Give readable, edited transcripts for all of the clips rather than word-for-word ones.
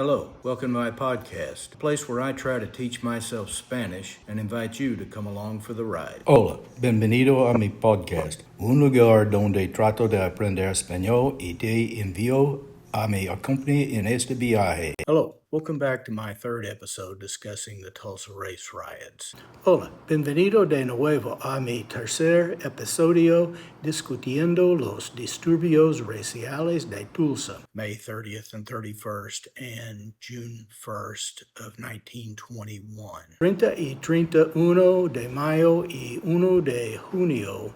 Hello, welcome to my podcast, a place where I try to teach myself Spanish and invite you to come along for the ride. Hola, bienvenido a mi podcast, un lugar donde trato de aprender español y te envío a mi acompañe en este viaje. Hello, welcome back to my third episode discussing the Tulsa race riots. Hola, bienvenido de nuevo a mi tercer episodio discutiendo los disturbios raciales de Tulsa. May 30th and 31st and June 1st of 1921. 30 y 31 de mayo y 1 de junio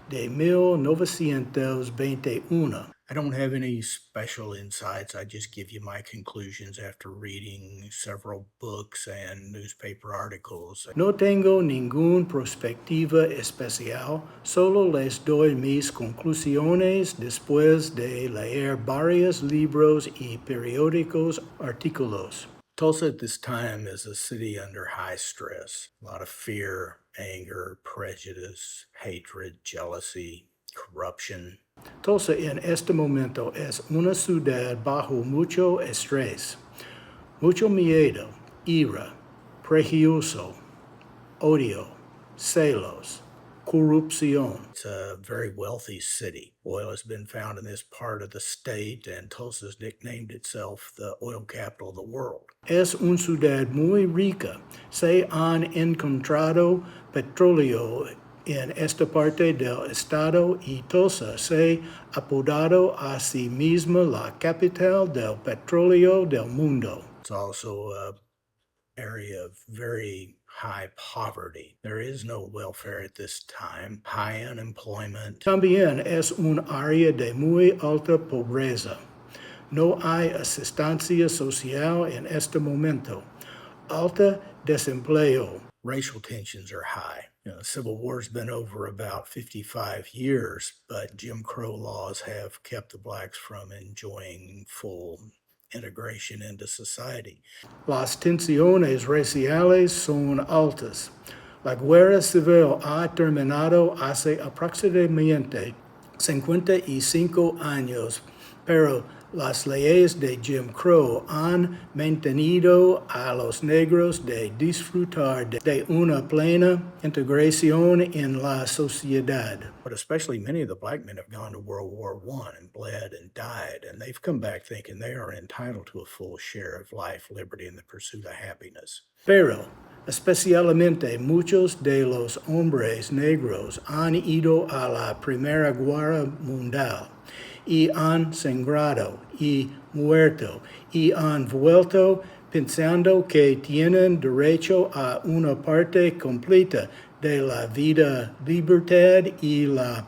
de 1921. I don't have any special insights. I just give you my conclusions after reading several books and newspaper articles. No tengo ninguna perspectiva especial, solo les doy mis conclusiones después de leer varios libros y periódicos artículos. Tulsa at this time is a city under high stress. A lot of fear, anger, prejudice, hatred, jealousy, corruption. Tulsa en este momento es una ciudad bajo mucho estrés, mucho miedo, ira, prejuicio, odio, celos, corrupción. It's a very wealthy city. Oil has been found in this part of the state, and Tulsa's nicknamed itself the oil capital of the world. Es una ciudad muy rica. Se han encontrado petróleo en esta parte del estado y Tulsa se ha apodado a sí misma la capital del petróleo del mundo. It's also an area of very high poverty. There is no welfare at this time. High unemployment. También es un área de muy alta pobreza. No hay asistencia social en este momento. Alta desempleo. Racial tensions are high. The Civil War's been over about 55 years, but Jim Crow laws have kept the blacks from enjoying full integration into society. Las tensiones raciales son altas. La guerra civil ha terminado hace aproximadamente 55 años, pero las leyes de Jim Crow han mantenido a los negros de disfrutar de una plena integración en la sociedad. But especially many of the black men have gone to World War I and bled and died, and they've come back thinking they are entitled to a full share of life, liberty, and the pursuit of happiness. Pero especialmente muchos de los hombres negros han ido a la Primera Guerra Mundial y han sangrado y muerto y han vuelto pensando que tienen derecho a una parte completa de la vida, libertad y la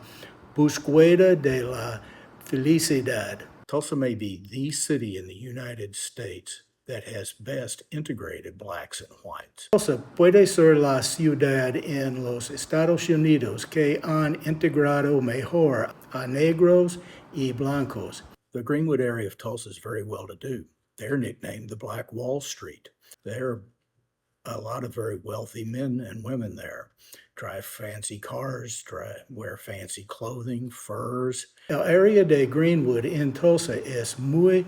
búsqueda de la felicidad. Tulsa may be the city in the United States that has best integrated blacks and whites. Tulsa puede ser la ciudad en los Estados Unidos que han integrado mejor a negros y blancos. The Greenwood area of Tulsa is very well to do. They're nicknamed the Black Wall Street. There are a lot of very wealthy men and women there. Drive fancy cars, wear fancy clothing, furs. El área de Greenwood en Tulsa es muy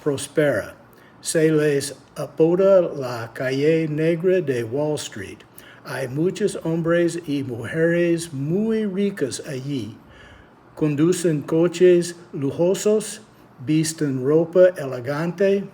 próspera. Se les apoda la calle negra de Wall Street. Hay muchos hombres y mujeres muy ricos allí. Conducen coches lujosos, visten ropa elegante,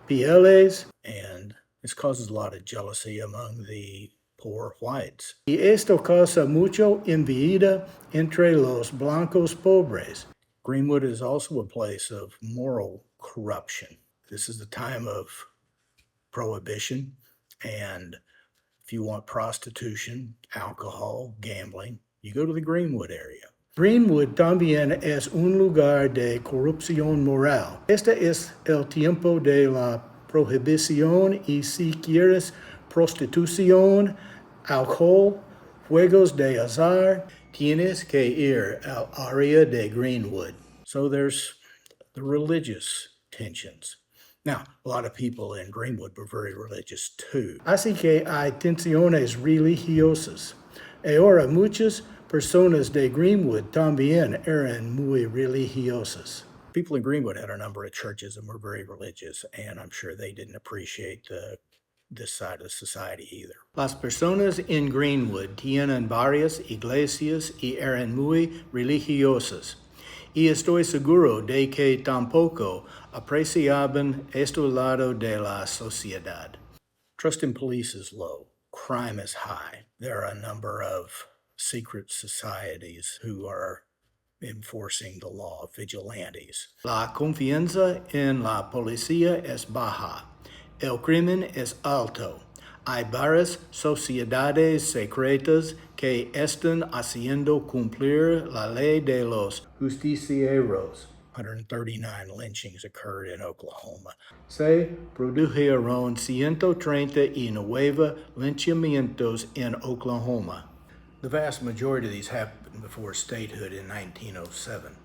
pieles. And this causes a lot of jealousy among the poor whites. Y esto causa mucho envidia entre los blancos pobres. Greenwood is also a place of moral corruption. This is the time of prohibition, and if you want prostitution, alcohol, gambling, you go to the Greenwood area. Greenwood también es un lugar de corrupción moral. Este es el tiempo de la prohibición y si quieres prostitución, alcohol, juegos de azar, tienes que ir al área de Greenwood. So there's the religious tensions. Now, a lot of people in Greenwood were very religious too. Así que hay tensiones religiosas. Ahora muchas personas de Greenwood también eran muy religiosas. People in Greenwood had a number of churches and were very religious, and I'm sure they didn't appreciate this side of society either. Las personas en Greenwood tienen varias iglesias y eran muy religiosas. Y estoy seguro de que tampoco apreciaban este lado de la sociedad. Trust in police is low. Crime is high. There are a number of secret societies who are enforcing the law, vigilantes. La confianza en la policía es baja. El crimen es alto. Hay varias sociedades secretas que están haciendo cumplir la ley de los justicieros. 139 lynchings occurred in Oklahoma. Se produjeron 139 linchamientos en Oklahoma. The vast majority of these happened before statehood in 1907,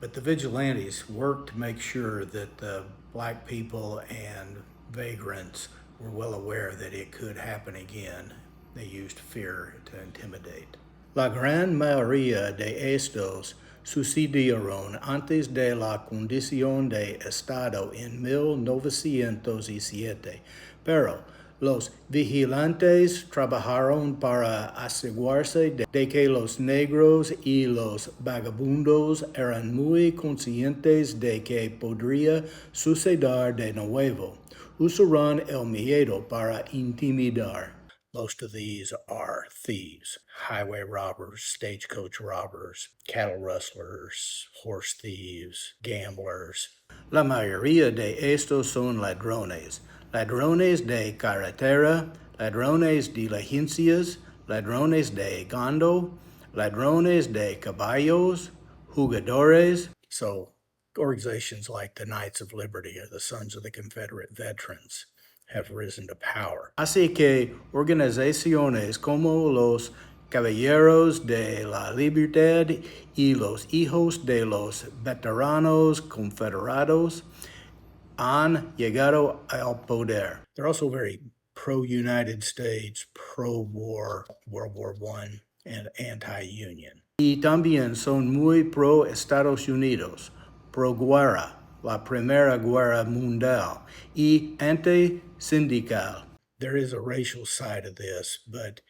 but the vigilantes worked to make sure that the black people and vagrants were well aware that it could happen again. They used fear to intimidate. La gran mayoría de estos sucedieron antes de la condición de Estado en 1907, pero los vigilantes trabajaron para asegurarse de que los negros y los vagabundos eran muy conscientes de que podría suceder de nuevo. Usaron el miedo para intimidar. Most of these are thieves, highway robbers, stagecoach robbers, cattle rustlers, horse thieves, gamblers. La mayoría de estos son ladrones. Ladrones de carretera, ladrones de diligencias, ladrones de ganado, ladrones de caballos, jugadores. So organizations like the Knights of Liberty or the Sons of the Confederate Veterans have risen to power. Así que organizaciones como los Caballeros de la Libertad y los Hijos de los Veteranos Confederados han llegado al poder. They're also very pro-United States, pro-war, World War I, and anti-union. Y también son muy pro Estados Unidos, pro guerra, la Primera Guerra Mundial, y anti-sindical. There is a racial side of this, but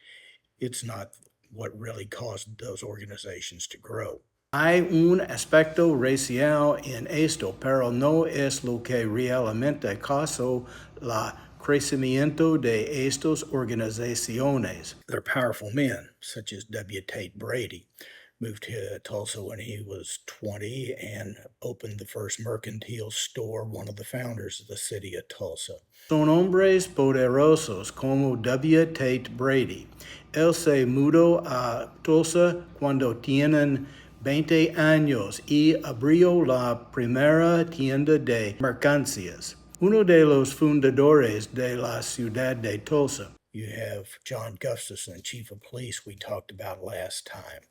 it's not what really caused those organizations to grow. Hay un aspecto racial en esto, pero no es lo que realmente causó el crecimiento de estas organizaciones. They're powerful men, such as W. Tate Brady, moved to Tulsa when he was 20 and opened the first mercantile store, one of the founders of the city of Tulsa. Son hombres poderosos como W. Tate Brady. Él se mudó a Tulsa cuando tienen 20 años y abrió la primera tienda de mercancías. Uno de los fundadores de la ciudad de Tulsa. You have John Gustafson, chief of police, we talked about last time.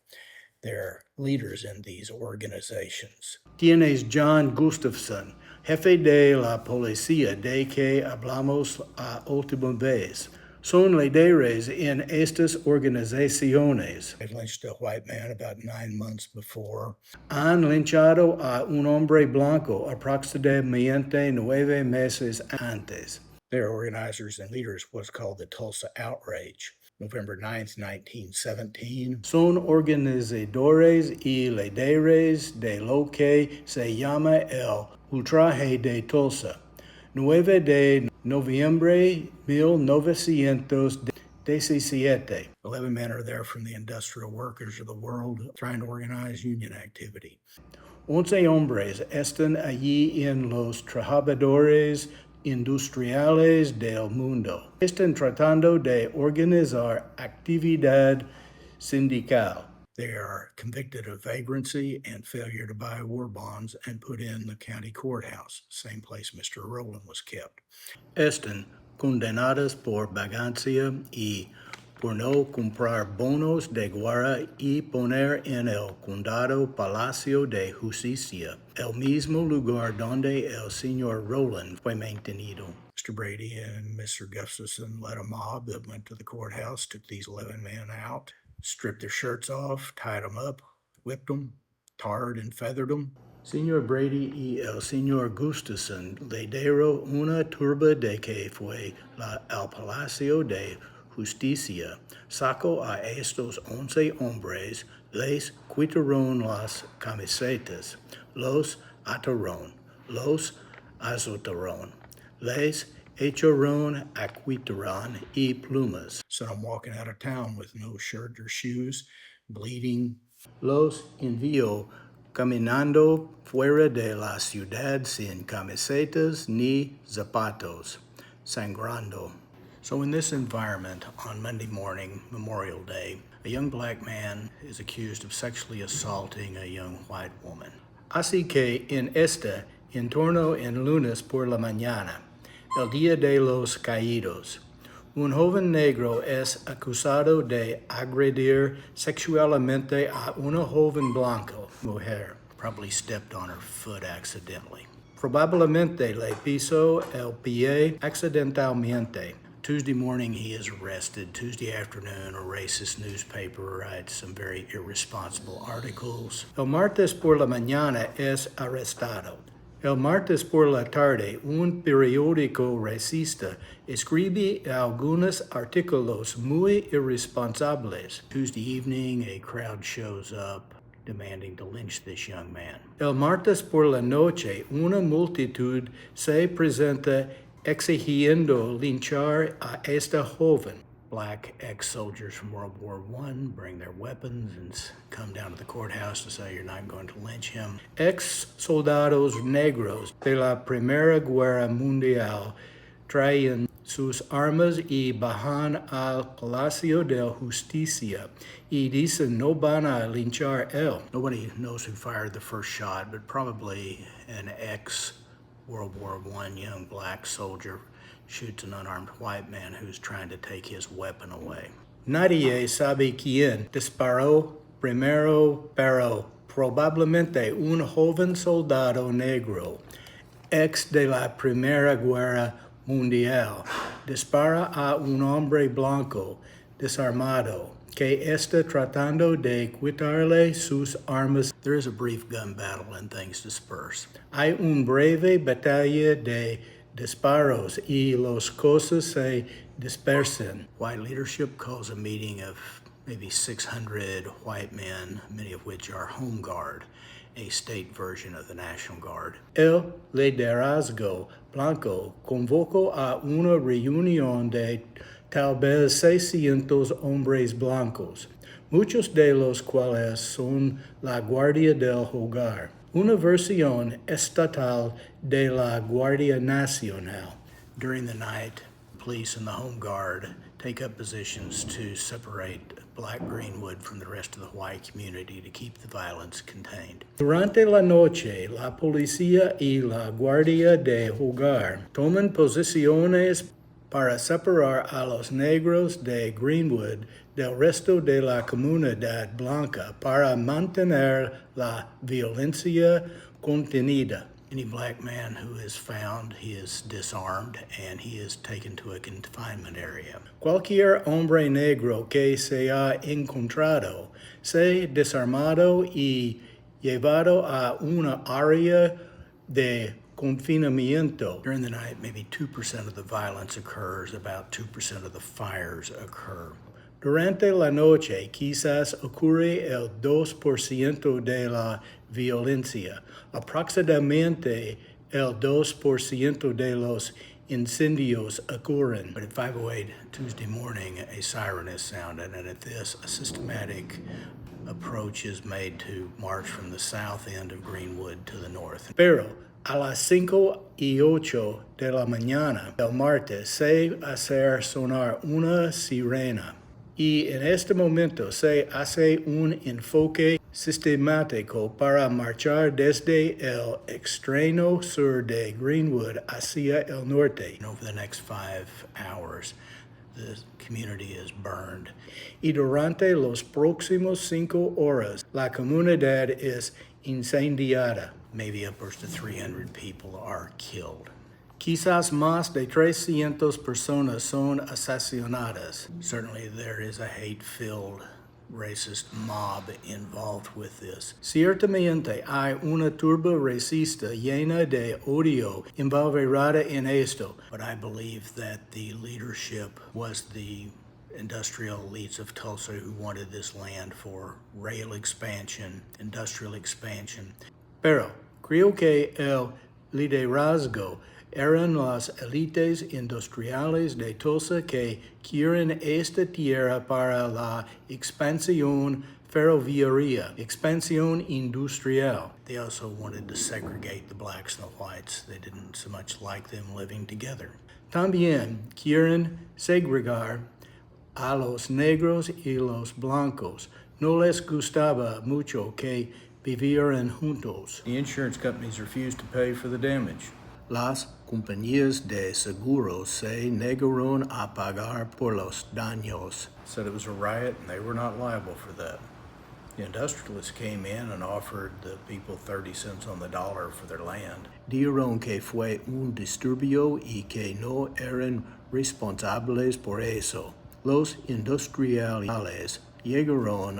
They're leaders in these organizations. Tienes John Gustafson, jefe de la policía de que hablamos la última vez. Son líderes en estas organizaciones. They lynched a white man about 9 months before. Han linchado a un hombre blanco aproximadamente 9 meses antes. Their organizers and leaders was called the Tulsa Outrage. November 9th, 1917. Son organizadores y líderes de lo que se llama el ultraje de Tulsa. 9 de noviembre 1917. 11 men are there from the industrial workers of the world trying to organize union activity. 11 hombres están allí en los trabajadores industriales del mundo. Están tratando de organizar actividad sindical. They are convicted of vagrancy and failure to buy war bonds and put in the county courthouse, same place Mr. Rowland was kept. Están condenadas por vagancia y por no comprar bonos de guerra y poner en el condado Palacio de Justicia, el mismo lugar donde el señor Rowland fue mantenido. Mr. Brady and Mr. Gustafson led a mob that went to the courthouse, took these 11 men out, stripped their shirts off, tied them up, whipped them, tarred and feathered them. Señor Brady y el señor Gustafson le dieron una turba de que fue al Palacio de Justicia. Sacó a estos 11 hombres, les quitaron las camisetas, los ataron, los azotaron, les echaron aquitarán y plumas. So I'm walking out of town with no shirt or shoes, bleeding. Los envió caminando fuera de la ciudad sin camisetas ni zapatos, sangrando. So in this environment, on Monday morning, Memorial Day, a young black man is accused of sexually assaulting a young white woman. Así que en este entorno en lunes por la mañana, el Día de los Caídos, un joven negro es acusado de agredir sexualmente a una joven blanca mujer. Probably stepped on her foot accidentally. Probablemente le pisó el pie accidentalmente. Tuesday morning, he is arrested. Tuesday afternoon, a racist newspaper writes some very irresponsible articles. El martes por la mañana es arrestado. El martes por la tarde, un periódico racista escribe algunos artículos muy irresponsables. Tuesday evening, a crowd shows up demanding to lynch this young man. El martes por la noche, una multitud se presenta exigiendo linchar a esta joven. Black ex-soldiers from World War I bring their weapons and come down to the courthouse to say you're not going to lynch him. Ex-soldados negros de la Primera Guerra Mundial traen sus armas y bajan al Palacio de Justicia y dicen no van a linchar él. Nobody knows who fired the first shot, but probably an ex-World War I young black soldier shoots an unarmed white man who's trying to take his weapon away. Nadie sabe quién disparó primero, pero probablemente un joven soldado negro, ex de la Primera Guerra Mundial, dispara a un hombre blanco desarmado que está tratando de quitarle sus armas. There is a brief gun battle and things disperse. Hay una breve batalla de disparos y las cosas se dispersan. White leadership calls a meeting of maybe 600 white men, many of which are Home Guard, a state version of the National Guard. El liderazgo blanco convocó a una reunión de tal vez 600 hombres blancos, muchos de los cuales son la Guardia del Hogar, una versión estatal de la Guardia Nacional. During the night, police and the Home Guard take up positions to separate Black Greenwood from the rest of the white community to keep the violence contained. Durante la noche, la policía y la Guardia de Hogar toman posiciones para separar a los negros de Greenwood del resto de la comunidad blanca para mantener la violencia contenida. Any black man who is found, he is disarmed and he is taken to a confinement area. Cualquier hombre negro que se ha encontrado, se desarmado y llevado a una área de confinamiento. During the night, maybe 2% of the violence occurs, about 2% of the fires occur. Durante la noche, quizás ocurre el 2% de la violencia. Aproximadamente el 2% de los incendios ocurren. But at 5:08 Tuesday morning, a siren is sounded, and at this, a systematic approach is made to march from the south end of Greenwood to the north. Pero a las 5:08 de la mañana del martes se hace sonar una sirena. Y en este momento se hace un enfoque sistemático para marchar desde el extremo sur de Greenwood hacia el norte. And over the next 5 hours, the community is burned. Y durante los próximos 5 horas, la comunidad es incendiada. Maybe upwards to 300 people are killed. Quizás más de 300 personas son asesinadas. Certainly there is a hate-filled racist mob involved with this. Ciertamente hay una turba racista llena de odio involucrada en esto. But I believe that the leadership was the industrial elites of Tulsa who wanted this land for rail expansion, industrial expansion. Pero creo que el liderazgo eran las élites industriales de Tulsa que quieren esta tierra para la expansión ferroviaria, expansión industrial. They also wanted to segregate the blacks and the whites. They didn't so much like them living together. También quieren segregar a los negros y los blancos. No les gustaba mucho que vivieran juntos. The insurance companies refused to pay for the damage. Las compañías de seguros se negaron a pagar por los daños. Said it was a riot and they were not liable for that. The industrialists came in and offered the people 30 cents on the dollar for their land. Dijeron que fue un disturbio y que no eran responsables por eso. Los industriales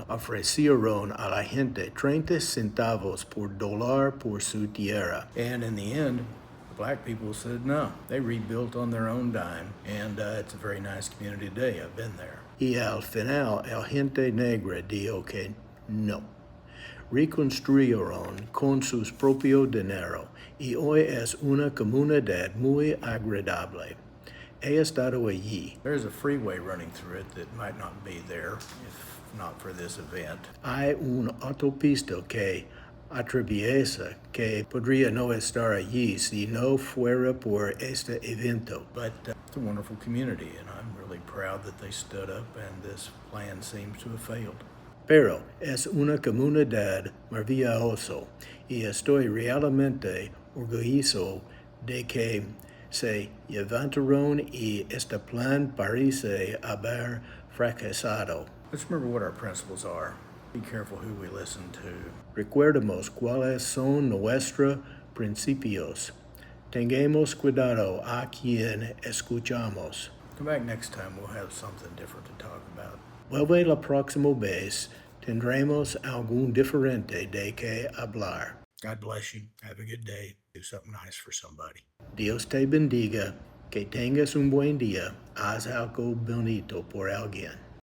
ofrecieron a la gente 30 centavos por dólar por su tierra. And in the end, the black people said no. They rebuilt on their own dime, and it's a very nice community today. I've been there. Y al final, el gente negra dijo que no. Reconstruyeron con sus propio dinero y hoy es una comunidad muy agradable. He estado allí. There's a freeway running through it that might not be there if not for this event. Hay un autopista que atraviesa que podría no estar allí si no fuera por este evento. But it's a wonderful community, and I'm really proud that they stood up, and this plan seems to have failed. Pero es una comunidad maravillosa y estoy realmente orgulloso de que se levantaron y este plan parece haber fracasado. Let's remember what our principles are. Be careful who we listen to. Recuerdemos cuáles son nuestros principios. Tengamos cuidado a quien escuchamos. Come back next time. We'll have something different to talk about. Vuelve la próxima vez. Tendremos algún diferente de que hablar. God bless you. Have a good day. Do something nice for somebody. Dios te bendiga. Que tengas un buen día. Haz algo bonito por alguien.